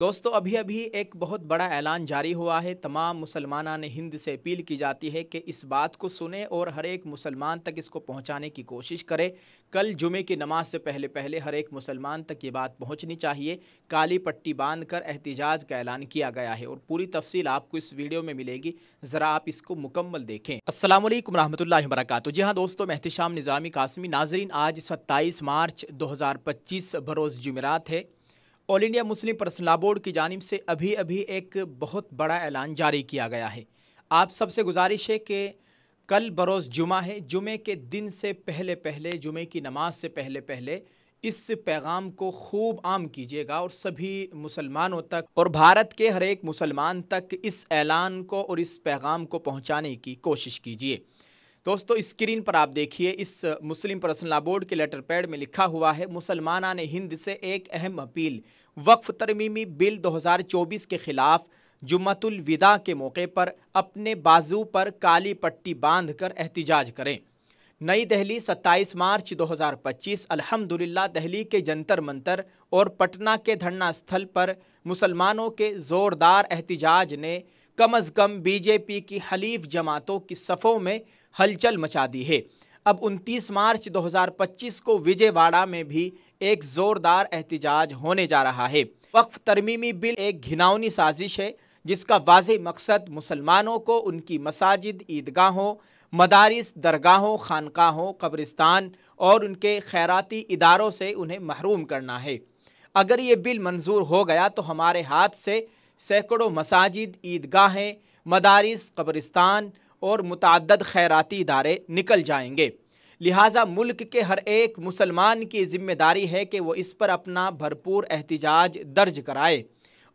دوستو ابھی ایک بہت بڑا اعلان جاری ہوا ہے۔ تمام مسلمانان ہند سے اپیل کی جاتی ہے کہ اس بات کو سنیں اور ہر ایک مسلمان تک اس کو پہنچانے کی کوشش کرے۔ کل جمعے کی نماز سے پہلے ہر ایک مسلمان تک یہ بات پہنچنی چاہیے۔ کالی پٹی باندھ کر احتجاج کا اعلان کیا گیا ہے اور پوری تفصیل آپ کو اس ویڈیو میں ملے گی، ذرا آپ اس کو مکمل دیکھیں۔ السلام علیکم ورحمۃ اللہ وبرکاتہ۔ جی ہاں دوستو، میں احتشام نظامی قاسمی۔ ناظرین، آج 27 مارچ 2025 بروز جمعرات ہے۔ All India Muslim Personal Law Board کی جانب سے ابھی ایک بہت بڑا اعلان جاری کیا گیا ہے۔ آپ سب سے گزارش ہے کہ کل بروز جمعہ ہے، جمعے کے دن سے پہلے جمعے کی نماز سے پہلے اس پیغام کو خوب عام کیجیے گا اور سبھی مسلمانوں تک اور بھارت کے ہر ایک مسلمان تک اس اعلان کو اور اس پیغام کو پہنچانے کی کوشش کیجیے۔ دوستو، اسکرین پر آپ دیکھیے، اس مسلم پرسنل لاء بورڈ کے لیٹر پیڈ میں لکھا ہوا ہے: مسلمانان ہند سے ایک اہم اپیل، وقف ترمیمی بل 2024 کے خلاف جمعۃ الوداع کے موقع پر اپنے بازو پر کالی پٹی باندھ کر احتجاج کریں۔ نئی دہلی، 27 مارچ 2025۔ الحمدللہ دہلی کے جنتر منتر اور پٹنہ کے دھرنا استھل پر مسلمانوں کے زوردار احتجاج نے کم از کم بی جے پی کی حلیف جماعتوں کی صفوں میں ہلچل مچا دی ہے۔ اب 29 مارچ 2025 کو وجے واڑہ میں بھی ایک زوردار احتجاج ہونے جا رہا ہے۔ وقف ترمیمی بل ایک گھناؤنی سازش ہے جس کا واضح مقصد مسلمانوں کو ان کی مساجد، عیدگاہوں، مدارس، درگاہوں، خانقاہوں، قبرستان اور ان کے خیراتی اداروں سے انہیں محروم کرنا ہے۔ اگر یہ بل منظور ہو گیا تو ہمارے ہاتھ سے سینکڑوں مساجد، عیدگاہیں، مدارس، قبرستان اور متعدد خیراتی ادارے نکل جائیں گے۔ لہٰذا ملک کے ہر ایک مسلمان کی ذمہ داری ہے کہ وہ اس پر اپنا بھرپور احتجاج درج کرائے۔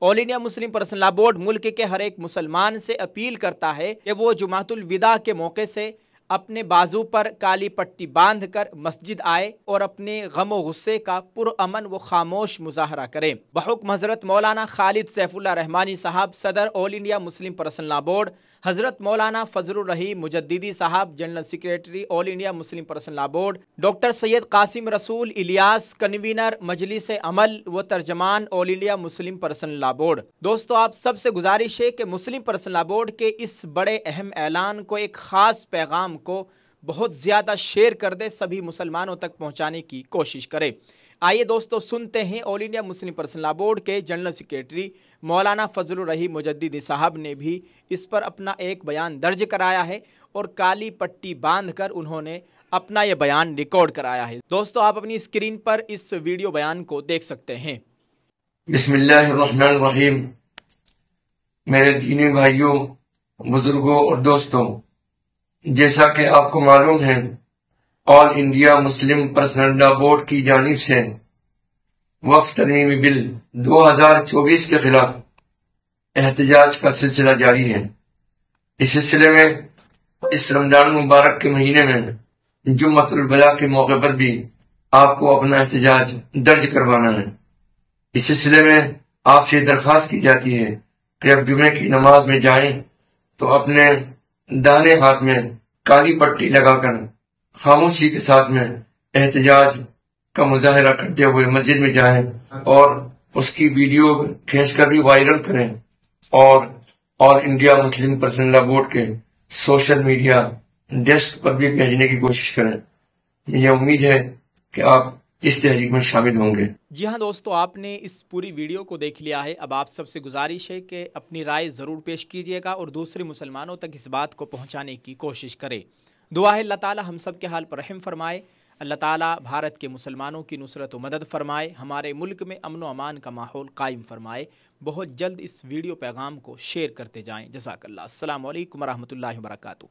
All India Muslim Personal Law Board ملک کے ہر ایک مسلمان سے اپیل کرتا ہے کہ وہ جمعۃ الوداع کے موقع سے اپنے بازو پر کالی پٹی باندھ کر مسجد آئے اور اپنے غم و غصے کا پرامن و خاموش مظاہرہ کریں۔ بحکم حضرت مولانا خالد سیف اللہ رحمانی صاحب، صدر All India Muslim Personal Law Board, حضرت مولانا فضل الرحیم مجددی صاحب، general secretary All India Muslim Personal Law Board, doctor Syed Qasim Rasool Ilyas, convener مجلس عمل و ترجمان All India Muslim Personal Law Board. دوستو، آپ سب سے گزارش ہے کہ مسلم پرسنل لاء بورڈ کے اس بڑے اہم اعلان کو، ایک خاص پیغام کو بہت زیادہ شیئر کر دے، سبھی مسلمانوں تک پہنچانے کی کوشش کرے۔ آئیے دوستو سنتے ہیں All India Muslim Personal Law Board کے جنرل سیکریٹری مولانا فضل الرحیم مجددی صاحب نے بھی اس پر اپنا ایک بیان درج کرایا ہے اور کالی پٹی باندھ کر انہوں نے اپنا یہ بیان ریکارڈ کرایا ہے۔ دوستو، آپ اپنی اسکرین پر اس ویڈیو بیان کو دیکھ سکتے ہیں۔ بسم اللہ الرحمن الرحیم۔ میرے دینی بھائیوں، بزرگوں اور دوستوں، جیسا کہ آپ کو معلوم ہے، All India Muslim Personal Law Board کی جانب سے وقف ترمیمی بل 2024 کے خلاف احتجاج کا سلسلہ جاری ہے۔ اس سلسلے میں اس رمضان مبارک کے مہینے میں جمعۃ الوداع کے موقع پر بھی آپ کو اپنا احتجاج درج کروانا ہے۔ اس سلسلے میں آپ سے درخواست کی جاتی ہے کہ اب جمعے کی نماز میں جائیں تو اپنے داہنے ہاتھ میں کالی پٹی لگا کر خاموشی کے ساتھ میں احتجاج کا مظاہرہ کرتے ہوئے مسجد میں جائیں اور اس کی ویڈیو کھینچ کر بھی وائرل کریں اور All India Muslim Personal Law Board کے سوشل میڈیا ڈیسک پر بھی بھیجنے کی کوشش کریں۔ یہ امید ہے کہ آپ اس تحریک میں شامل ہوں گے۔ جی ہاں دوستو، آپ نے اس پوری ویڈیو کو دیکھ لیا ہے۔ اب آپ سب سے گزارش ہے کہ اپنی رائے ضرور پیش کیجیے گا اور دوسرے مسلمانوں تک اس بات کو پہنچانے کی کوشش کرے۔ دعا ہے اللہ تعالیٰ ہم سب کے حال پر رحم فرمائے، اللہ تعالیٰ بھارت کے مسلمانوں کی نصرت و مدد فرمائے، ہمارے ملک میں امن و امان کا ماحول قائم فرمائے۔ بہت جلد اس ویڈیو پیغام کو شیئر کرتے جائیں۔ جزاک اللہ۔ السلام علیکم ورحمۃ اللہ وبرکاتہ۔